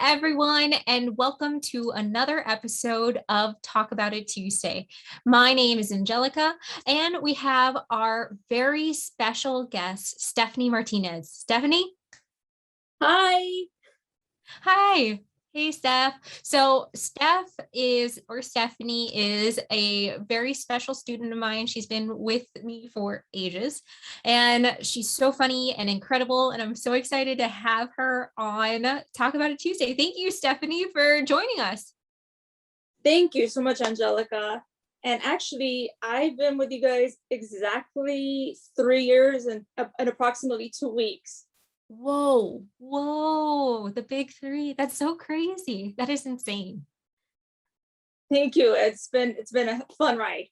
everyone, and welcome to another episode of Talk About It Tuesday. My name is Angelica, and we have our very special guest, Stephanie Martinez. Stephanie? Hi. Hi. Hey, Steph. So Stephanie is a very special student of mine. She's been with me for ages, and she's so funny and incredible. And I'm so excited to have her on Talk About It Tuesday. Thank you, Stephanie, for joining us. Thank you so much, Angelica. And actually, I've been with you guys exactly 3 years and approximately 2 weeks. Whoa, the big three. That's so crazy. That is insane. Thank you. It's been a fun ride.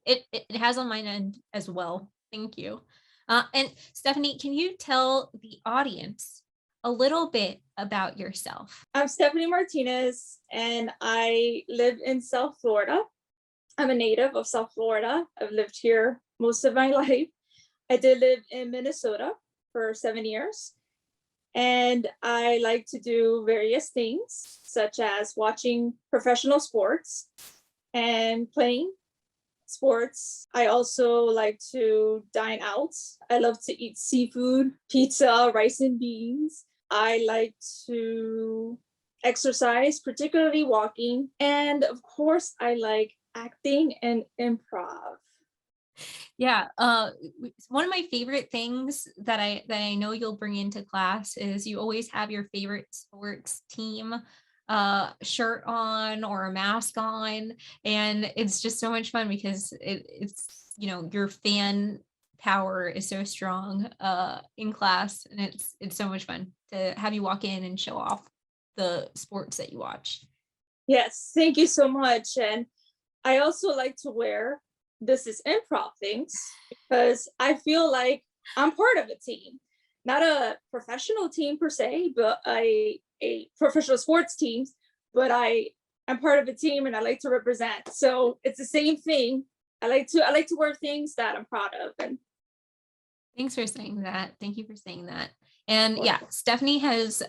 It has on my end as well. Thank you. And Stephanie, can you tell the audience a little bit about yourself? I'm Stephanie Martinez, and I live in South Florida. I'm a native of South Florida. I've lived here most of my life. I did live in Minnesota for 7 years. And I like to do various things, such as watching professional sports and playing sports. I also like to dine out. I love to eat seafood, pizza, rice and beans. I like to exercise, particularly walking. And of course, I like acting and improv. Yeah, one of my favorite things that I know you'll bring into class is you always have your favorite sports team shirt on or a mask on, and it's just so much fun because it's your fan power is so strong in class, and it's so much fun to have you walk in and show off the sports that you watch. Yes, thank you so much. And I also like to wear This Is Improv things because I feel like I'm part of a team, not a professional team per se, but a professional sports team, but I'm part of a team and I like to represent. So it's the same thing. I like to wear things that I'm proud of. And thanks for saying that. Thank you for saying that. And yeah, Stephanie has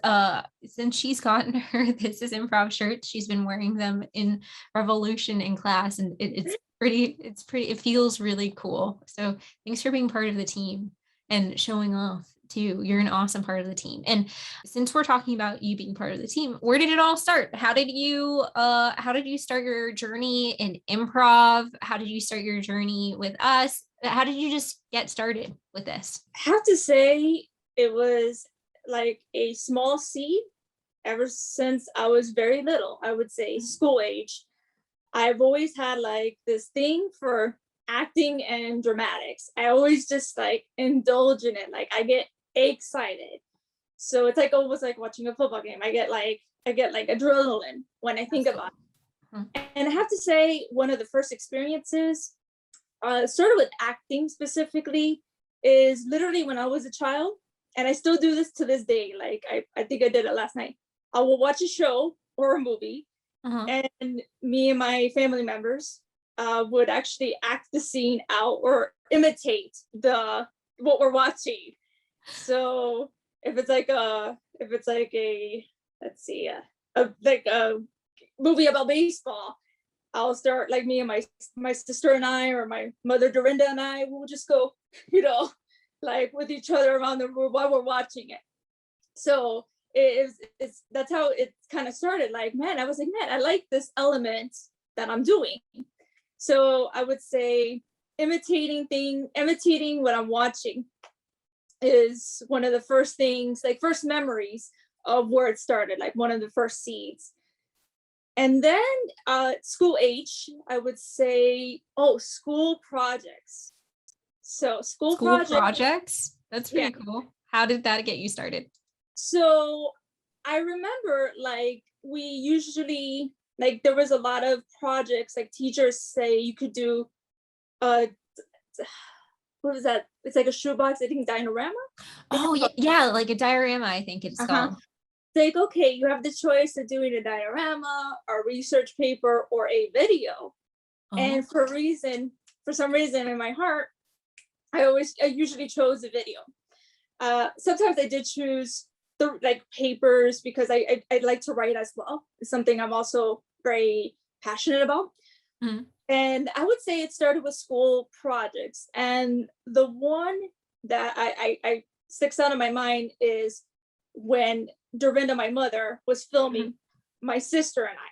since she's gotten her This Is Improv shirts, she's been wearing them in Revolution in class, and it's pretty, it feels really cool. So thanks for being part of the team and showing off too. You're an awesome part of the team. And since we're talking about you being part of the team, where did it all start? How did you start your journey in improv? How did you start your journey with us? How did you just get started with this? I have to say it was like a small seed ever since I was very little, I would say school age. I've always had like this thing for acting and dramatics. I always just like indulge in it. Like I get excited. So it's like almost like watching a football game. I get like adrenaline when I think about it. And I have to say, one of the first experiences started with acting specifically is literally when I was a child. And I still do this to this day. Like I think I did it last night. I will watch a show or a movie. And me and my family members would actually act the scene out or imitate what we're watching. So if it's like a movie about baseball, I'll start like me and my sister and I, or my mother Dorinda and I will just go, like with each other around the room while we're watching it. So that's how it kind of started. Like, I was like, I like this element that I'm doing. So I would say imitating what I'm watching is one of the first things, like first memories of where it started, like one of the first seeds. And then school age, I would say, school projects. So school projects, that's pretty cool. How did that get you started? So I remember like we usually, like there was a lot of projects, like teachers say you could do, what was that? It's like a shoebox, I think diorama. Oh yeah, like a diorama, I think it's called. Like, okay, you have the choice of doing a diorama, a research paper, or a video. And for some reason in my heart, I usually chose a video. Sometimes I did choose the like papers, because I like to write as well. It's something I'm also very passionate about. Mhm. And I would say it started with school projects. And the one that I sticks out in my mind is when Dorinda, my mother, was filming my sister and I.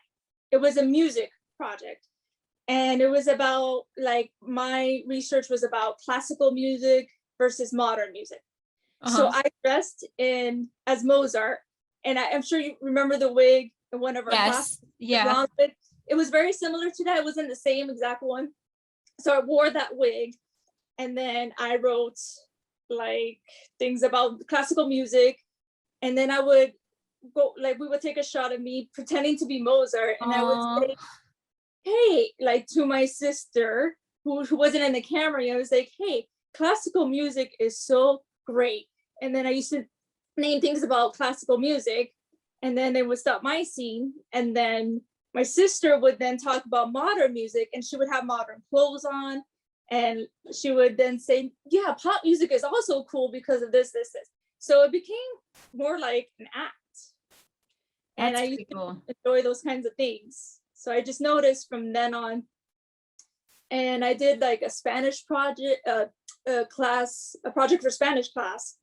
It was a music project. And it was about, like, my research was about classical music versus modern music. So Uh-huh. I dressed in as Mozart, and I'm sure you remember the wig in one of our classes. Yes. Yeah. It was very similar to that. It wasn't the same exact one. So I wore that wig, and then I wrote like things about classical music, and then I would go, like, we would take a shot of me pretending to be Mozart, and I would Oh, say, hey, like, to my sister who wasn't in the camera. I was like, hey, classical music is so great. And then I used to name things about classical music, and then they would stop my scene, and then my sister would then talk about modern music, and she would have modern clothes on, and she would then say, yeah, pop music is also cool because of this. So it became more like an act, and that's I used pretty to cool. enjoy those kinds of things. So I just noticed from then on, and I did like a Spanish project, a project for Spanish class,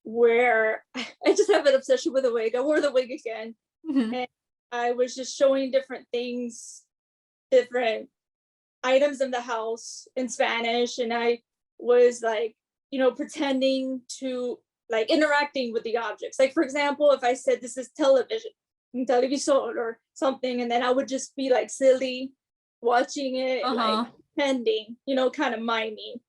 where I just have an obsession with a wig. I wore the wig again, Mhm. and I was just showing different things, different items in the house in Spanish, and I was like, pretending to, like, interacting with the objects. Like, for example, if I said this is television, televisor or something, and then I would just be like silly watching it, like Uh-huh. pretending, kind of miming,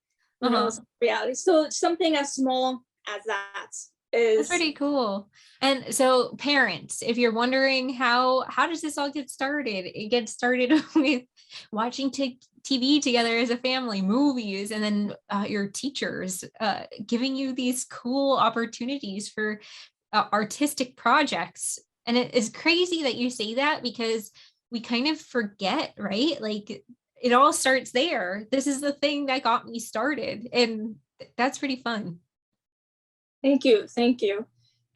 Uh-huh. some reality. So something as small as that That's is. pretty cool. And so parents, if you're wondering how does this all get started? It gets started with watching TV together as a family, movies, and then your teachers giving you these cool opportunities for artistic projects. And it is crazy that you say that, because we kind of forget, right? Like, it all starts there. This is the thing that got me started. And that's pretty fun. Thank you.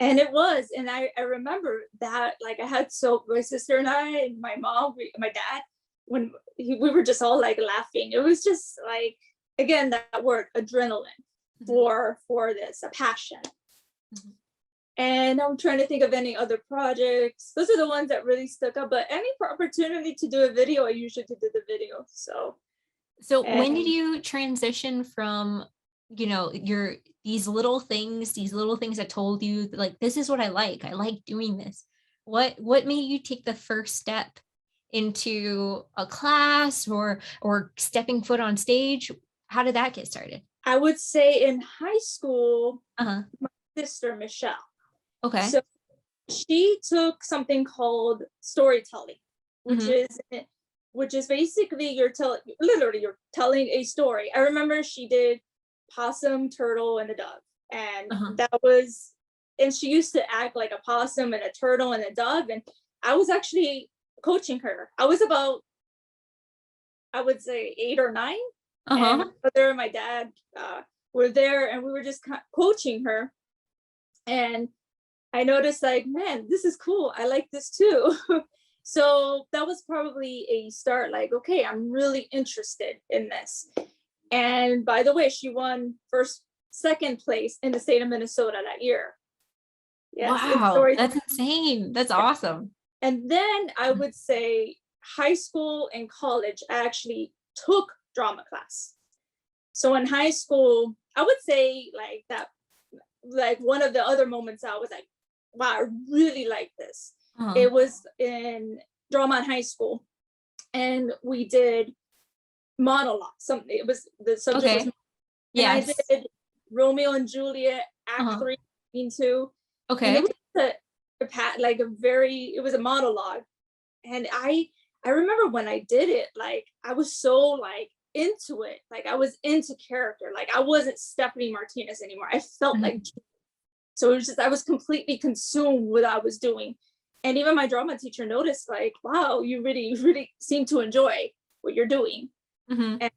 And it was, and I remember that, like, I had, so my sister and I and my mom, my dad, when we were just all like laughing. It was just like, again, that word adrenaline Mhm. for this, a passion. Mhm. And I'm trying to think of any other projects. Those are the ones that really stuck up. But any opportunity to do a video, I usually do the video. So when did And you transition from, your these little things that told you, like, this is what I like doing this. What made you take the first step into a class or stepping foot on stage? How did that get started? I would say in high school, Uh-huh. my sister Michelle. Okay. So she took something called storytelling, which Mm-hmm. is basically you're telling a story. I remember she did possum, turtle, and a dove, and Uh-huh. and she used to act like a possum and a turtle and a dove, and I was actually coaching her. I was about, I would say, 8 or 9, and my Uh-huh. mother and my dad were there, and we were just coaching her, and I noticed, like, man, this is cool. I like this too. So that was probably a start, like, okay, I'm really interested in this. And by the way, she won second place in the state of Minnesota that year. Yes, in Wow, story. that's insane. That's awesome. And then I would say high school and college, I actually took drama class. So in high school, I would say, like, that, like, one of the other moments I was like, wow, I really like this. Uh-huh. It was in drama in high school, and we did monologue. Something, it was, the subject was, Okay. and I Yes. did Romeo and Juliet Act Uh-huh. 3, Scene 2, and it Okay. was like a very, it was a monologue, and I remember when I did it, like, I was so, like, into it, like, I was into character, like, I wasn't Stephanie Martinez anymore. I felt like, Mhm. so it was just, I was completely consumed with what I was doing. And even my drama teacher noticed, like, wow, you really seem to enjoy what you're doing. Mhm.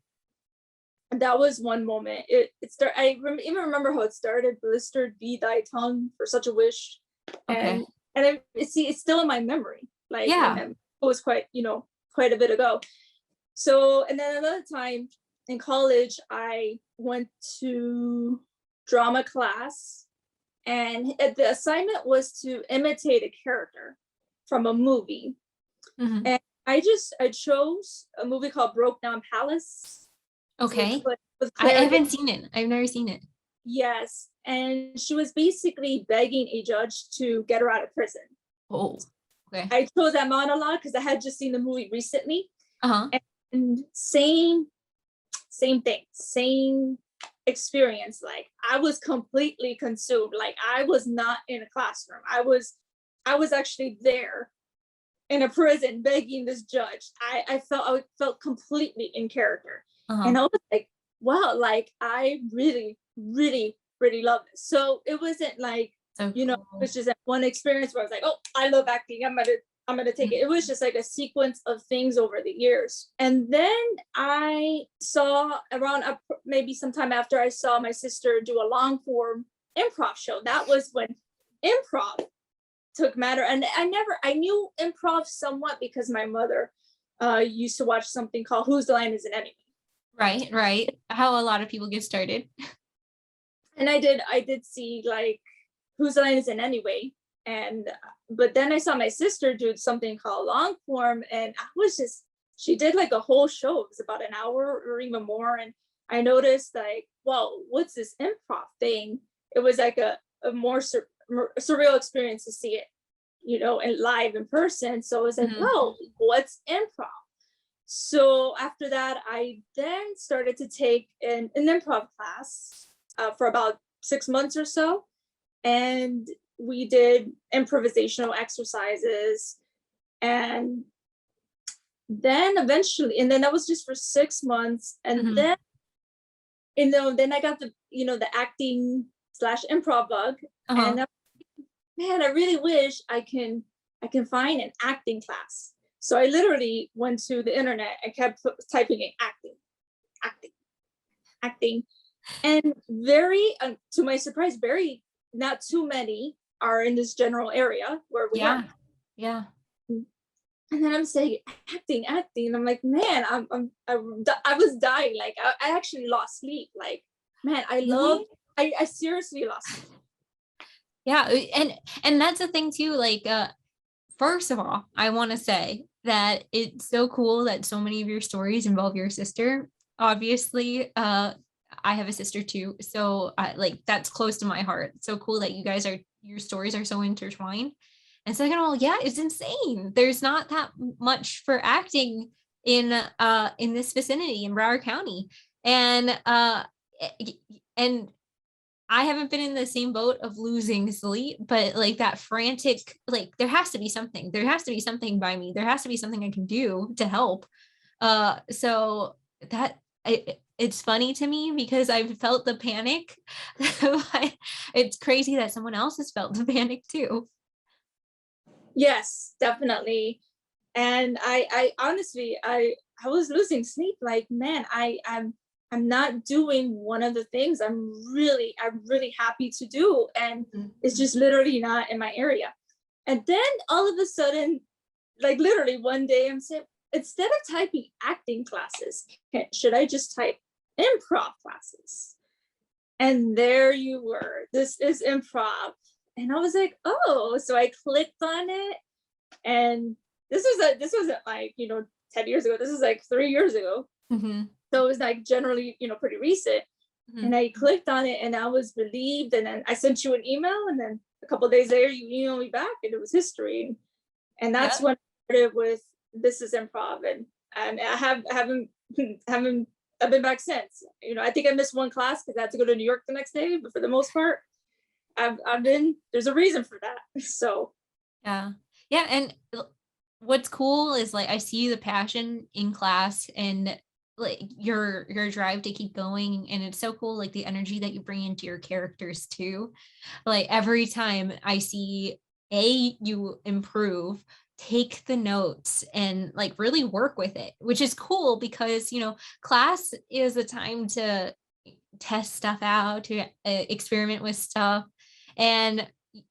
And that was one moment. Even remember how it started. Blistered be thy tongue for such a wish. Okay. And it's still in my memory. Like, Yeah. and it was quite, quite a bit ago. So, and then another time in college, I went to drama class, and the assignment was to imitate a character from a movie. Mhm. And I chose a movie called Broke Down Palace. Okay. With I Claire haven't seen it. I've never seen it. Yes. And she was basically begging a judge to get her out of prison. Oh, okay. I chose that monologue because I had just seen the movie recently. Uh-huh. And same thing, same experience. Like, I was completely consumed. Like, I was not in a classroom. I was actually there in a prison begging this judge. I felt completely in character. Uh-huh. And I was like, wow, like, I really, really, really love this. So it wasn't like, So it was just that one experience where I was like, oh, I love acting, I'm gonna take it. It was just like a sequence of things over the years. And then I saw around maybe sometime after, I saw my sister do a long form improv show. That was when improv took matter. And I knew improv somewhat because my mother used to watch something called Whose Line Is It Anyway? Right. How a lot of people get started. And I did see like Whose Line Is It Anyway? But then I saw my sister do something called long form, and she did like a whole show. It was about an hour or even more. And I noticed like, well, what's this improv thing? It was like a more surreal experience to see it, and live in person. So I was like, well, what's improv? So after that, I then started to take an improv class for about 6 months or so. And we did improvisational exercises. And then eventually, and then that was just for 6 months. And then, then I got the acting / improv bug. And man, I really wish I can find an acting class. So I literally went to the internet and kept typing in acting. And to my surprise, not too many are in this general area where we are. Yeah. And then I'm saying acting. And I'm like, man, I was dying. Like, I actually lost sleep. Like, man, I seriously lost sleep. Yeah. And that's the thing too. Like, first of all, I want to say that it's so cool that so many of your stories involve your sister. Obviously, I have a sister too, so like that's close to my heart. It's so cool that your stories are so intertwined. And second of all, yeah, it's insane. There's not that much for acting in this vicinity in Broward County, and I haven't been in the same boat of losing sleep, but like that frantic, like there has to be something. There has to be something by me. There has to be something I can do to help. So that it's funny to me because I've felt the panic. It's crazy that someone else has felt the panic too. Yes, definitely. And I honestly, I was losing sleep. Like, man, I'm not doing one of the things I'm really happy to do. And it's just literally not in my area. And then all of a sudden, like literally one day, I'm saying, instead of typing acting classes, should I just type improv classes? And there you were. This is improv. And I was like, oh, so I clicked on it. And this wasn't like, 10 years ago. This is like 3 years ago. So it was like generally, pretty recent. And I clicked on it and I was relieved. And then I sent you an email, and then a couple of days later you emailed me back, and it was history. And that's when I started with This Is Improv. And I haven't I've been back since. I think I missed one class because I had to go to New York the next day, but for the most part, I've been, there's a reason for that. So yeah. And what's cool is like I see the passion in class and like your drive to keep going, and it's so cool, like the energy that you bring into your characters too. Like every time I see you improve, take the notes and like really work with it, which is cool because class is a time to test stuff out, to experiment with stuff. And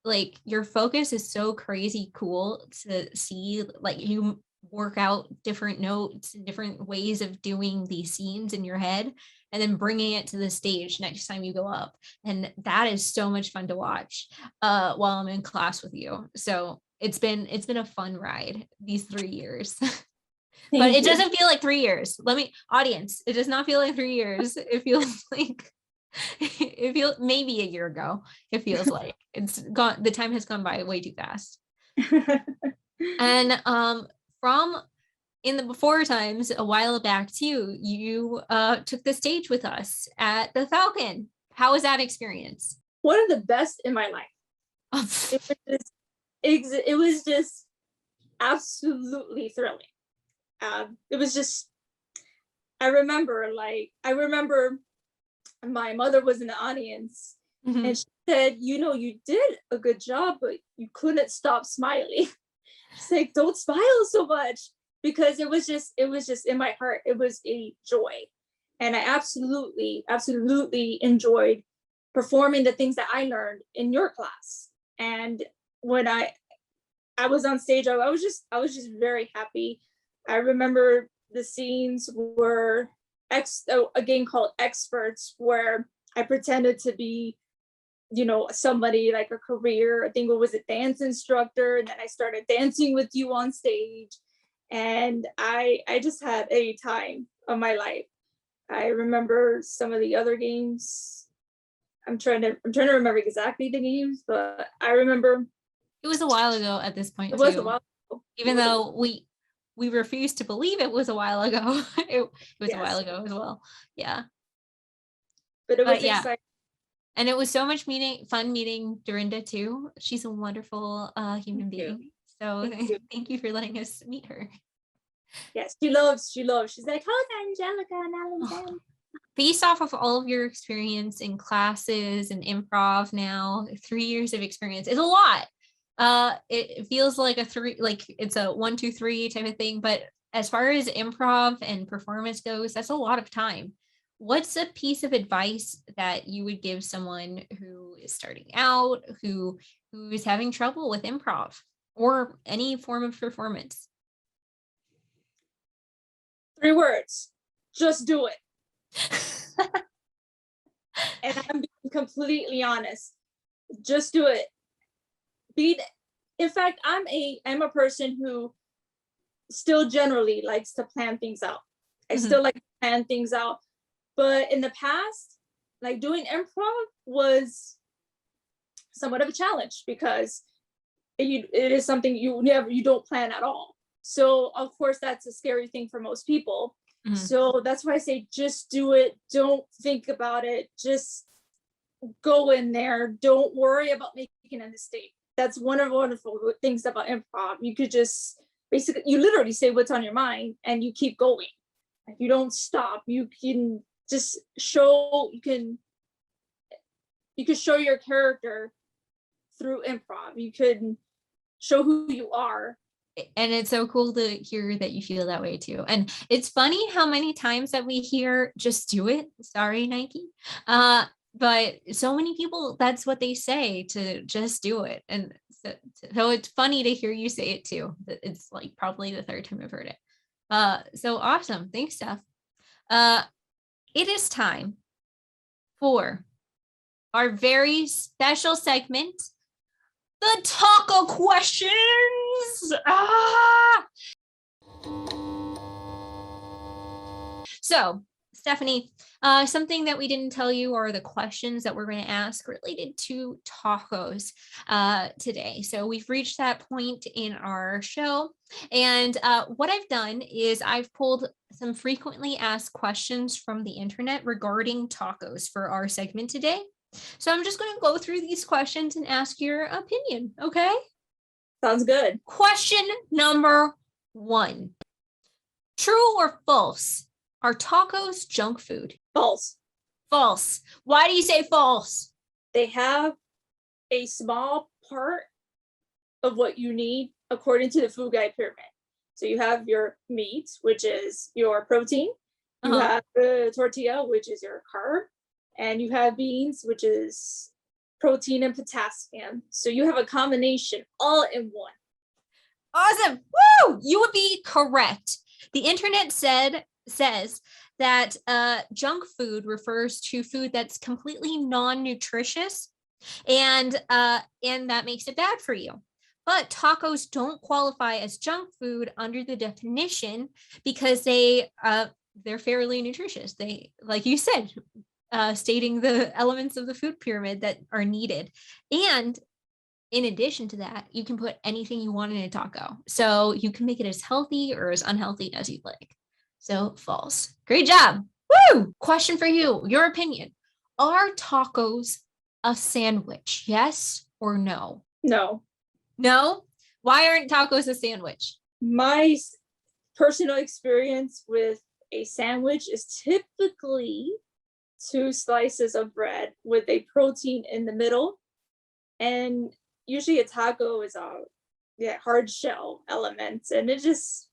like your focus is so crazy cool to see, like you work out different notes and different ways of doing these scenes in your head and then bringing it to the stage next time you go up. And that is so much fun to watch while I'm in class with you. So it's been a fun ride these 3 years. But it doesn't feel like 3 years. Audience, it does not feel like 3 years. It feels like it feels maybe a year ago. It feels like it's gone. The time has gone by way too fast. And from in the before times, a while back too, you took the stage with us at the Falcon. How was that experience? One of the best in my life. It was just absolutely thrilling. It was just, I remember my mother was in the audience, mm-hmm. and she said, you did a good job, but you couldn't stop smiling. She's like, don't smile so much, because it was just in my heart. It was a joy. And I absolutely enjoyed performing the things that I learned in your class. And when I was on stage, I was just very happy. I remember the scenes were a game called Experts, where I pretended to be, somebody like a career. I think it was a dance instructor, and then I started dancing with you on stage, and I just had a time of my life. I remember some of the other games. I'm trying to remember exactly the games, but I remember it was a while ago at this point. It was a while ago. Even though we refused to believe it was a while ago. It was a while ago as well. Yeah. But it was exciting. And it was so much fun meeting Dorinda too. She's a wonderful human being. So thank you for letting us meet her. Yes, she loves. She's like, how's Angelica and Alexandra? Based off of all of your experience in classes and improv now, 3 years of experience is a lot. It feels like it's a 1, 2, 3 type of thing, but as far as improv and performance goes, that's a lot of time. What's a piece of advice that you would give someone who is starting out, who is having trouble with improv or any form of performance? 3 words: just do it. And I'm being completely honest. Just do it. In fact, I'm a person who still generally likes to plan things out. I still like to plan things out. But in the past, like doing improv was somewhat of a challenge, because it is something you don't plan at all. So of course that's a scary thing for most people. Mm-hmm. So that's why I say just do it. Don't think about it. Just go in there. Don't worry about making a mistake. That's one of the wonderful things about improv. You could just you literally say what's on your mind and you keep going. You don't stop. You can just show, you can show your character through improv. You can show who you are. And it's so cool to hear that you feel that way too. And it's funny how many times that we hear, just do it. Sorry, Nike. But so many people, that's what they say, to just do it. And so it's funny to hear you say it too. It's like probably the 3rd time I've heard it. So awesome. Thanks, Steph. It is time for our very special segment, the taco questions. So, Stephanie, something that we didn't tell you are the questions that we're going to ask related to tacos today. So we've reached that point in our show. And what I've done is I've pulled some frequently asked questions from the internet regarding tacos for our segment today. So I'm just going to go through these questions and ask your opinion. Okay? Sounds good. Question number 1. True or false? Are tacos junk food? False. False. Why do you say false? They have a small part of what you need according to the food guide pyramid. So you have your meat, which is your protein. You have the tortilla, which is your carb. And you have beans, which is protein and potassium. So you have a combination all in one. Awesome. Woo! You would be correct. The internet says that junk food refers to food that's completely non-nutritious, and that makes it bad for you. But tacos don't qualify as junk food under the definition because they're fairly nutritious. They, like you said, stating the elements of the food pyramid that are needed. And in addition to that, you can put anything you want in a taco. So you can make it as healthy or as unhealthy as you'd like. So false. Great job. Woo! Question for you, your opinion. Are tacos a sandwich? Yes or no? No. No? Why aren't tacos a sandwich? My personal experience with a sandwich is typically 2 slices of bread with a protein in the middle. And usually a taco is a hard shell elements. And it just,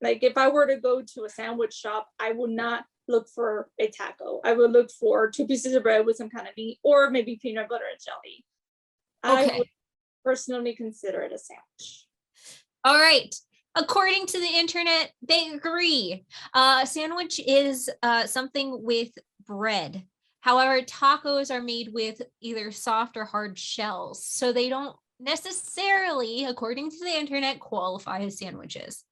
like, if I were to go to a sandwich shop, I would not look for a taco. I would look for 2 pieces of bread with some kind of meat, or maybe peanut butter and jelly. Okay. I would personally consider it a sandwich. All right. According to the internet, they agree. Sandwich is something with bread. However, tacos are made with either soft or hard shells, so they don't necessarily, according to the internet, qualify as sandwiches.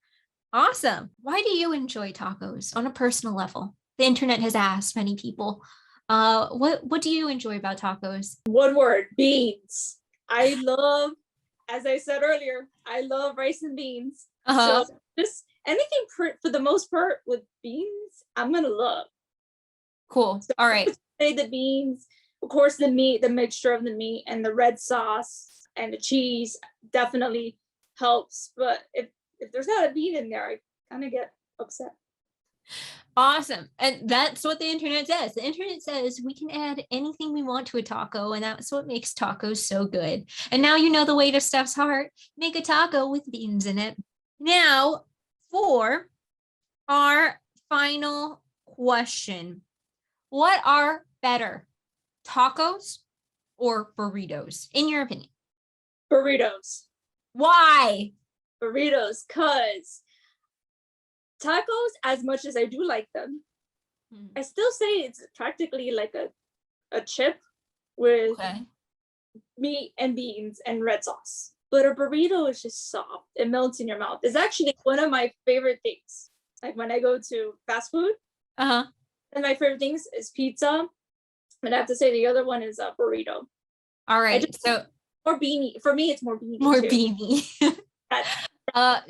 Awesome. Why do you enjoy tacos on a personal level? The internet has asked many people. What do you enjoy about tacos? One word: beans. I love, as I said earlier, I love rice and beans. So just anything for the most part with beans, I'm gonna love. Cool. So all right. Say the beans, of course, the meat, the mixture of the meat and the red sauce and the cheese definitely helps. But if there's not a bean in there, I kind of get upset. Awesome. And that's what the internet says. The internet says we can add anything we want to a taco, and that's what makes tacos so good. And now you know the way to Steph's heart. Make a taco with beans in it. Now, for our final question. What are better, tacos or burritos, in your opinion? Burritos. Why? Burritos, because tacos, as much as I do like them, I still say it's practically like a chip with meat and beans and red sauce. But a burrito is just soft. It melts in your mouth. It's actually one of my favorite things. Like when I go to fast food, and my favorite things is pizza. And I have to say the other one is a burrito. All right. So more beanie. For me, it's more beanie. More beanie.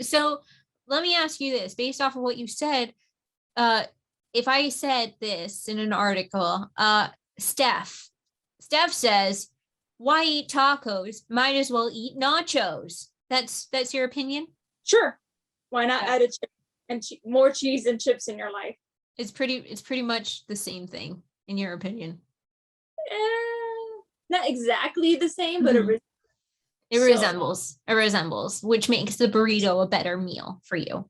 So let me ask you this, based off of what you said, if I said this in an article, Steph says, why eat tacos? Might as well eat nachos. That's your opinion? Sure. Why not add a chip and more cheese and chips in your life? It's pretty much the same thing, in your opinion. Not exactly the same, but it resembles, which makes the burrito a better meal for you.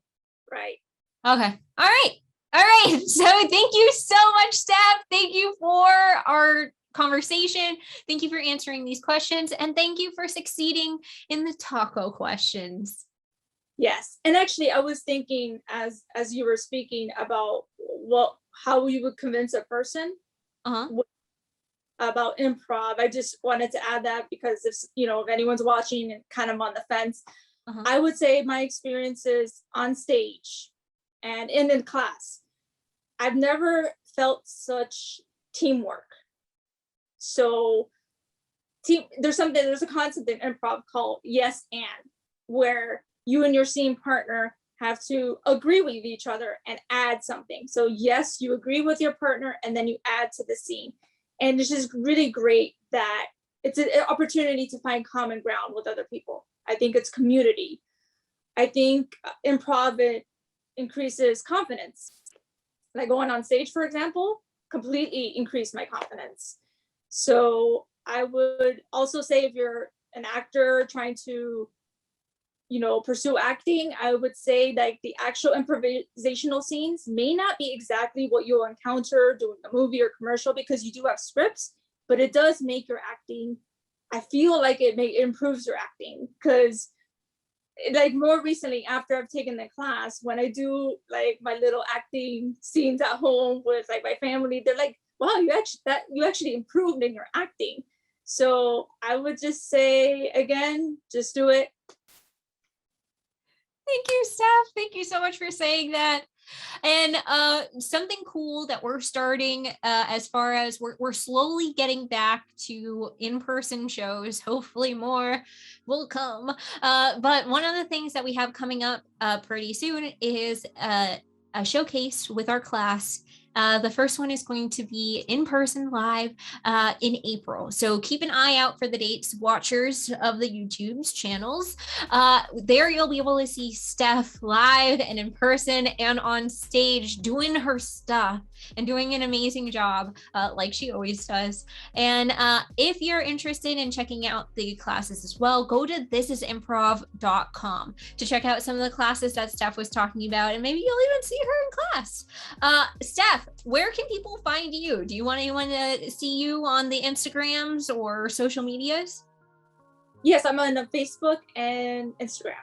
Right. Okay. All right. So thank you so much, Steph. Thank you for our conversation. Thank you for answering these questions, and thank you for succeeding in the taco questions. Yes. And actually, I was thinking as you were speaking about how you would convince a person about improv. I just wanted to add that because if anyone's watching and kind of on the fence, I would say my experiences on stage and in class, I've never felt such teamwork. So there's a concept in improv called yes and, where you and your scene partner have to agree with each other and add something. So yes, you agree with your partner and then you add to the scene. And it's just really great that it's an opportunity to find common ground with other people. I think it's community. I think improv increases confidence. Like going on stage, for example, completely increased my confidence. So I would also say if you're an actor trying to pursue acting, I would say like the actual improvisational scenes may not be exactly what you'll encounter doing a movie or commercial, because you do have scripts but it does make your acting, I feel like it improves your acting, because like more recently after I've taken the class, when I do like my little acting scenes at home with like my family, they're like, wow, you actually improved in your acting. So I would just say, again, just do it. Thank you, Steph. Thank you so much for saying that. And something cool that we're starting as far as we're slowly getting back to in-person shows. Hopefully more will come. But one of the things that we have coming up pretty soon is a showcase with our class. The first one is going to be in person live in April. So keep an eye out for the dates, watchers of the YouTube's channels. There you'll be able to see Steph live and in person and on stage doing her stuff and doing an amazing job like she always does. And if you're interested in checking out the classes as well, go to thisisimprov.com to check out some of the classes that Steph was talking about, and maybe you'll even see her in class. Steph, where can people find you? Do you want anyone to see you on the Instagrams or social medias? Yes, I'm on Facebook and Instagram.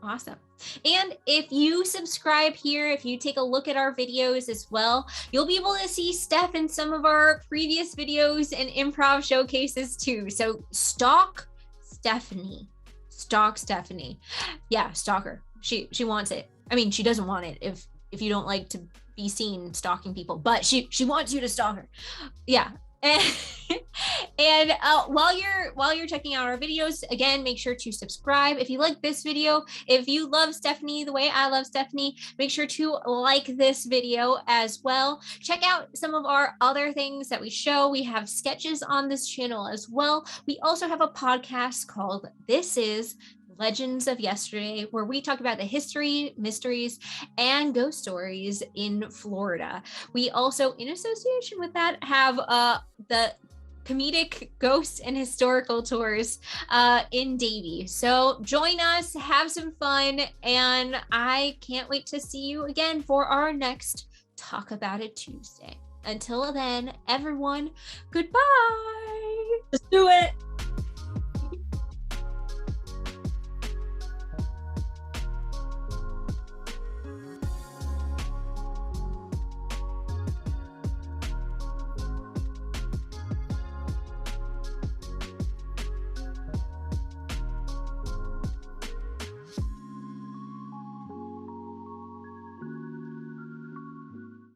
Awesome. And if you subscribe here, if you take a look at our videos as well, you'll be able to see Steph in some of our previous videos and improv showcases too. So stalk Stephanie. Stalk Stephanie. Yeah, stalk her. She wants it. I mean, she doesn't want it if you don't like to be seen stalking people, but she wants you to stalk her. Yeah. And while you're checking out our videos, again, make sure to subscribe. If you like this video, if you love Stephanie the way I love Stephanie, make sure to like this video as well. Check out some of our other things that we show. We have sketches on this channel as well. We also have a podcast called This Is Legends of Yesterday, where we talk about the history, mysteries, and ghost stories in Florida. We also, in association with that, have the comedic ghost and historical tours in Davie. So join us, have some fun, and I can't wait to see you again for our next Talk About It Tuesday. Until then, everyone, goodbye. Just do it.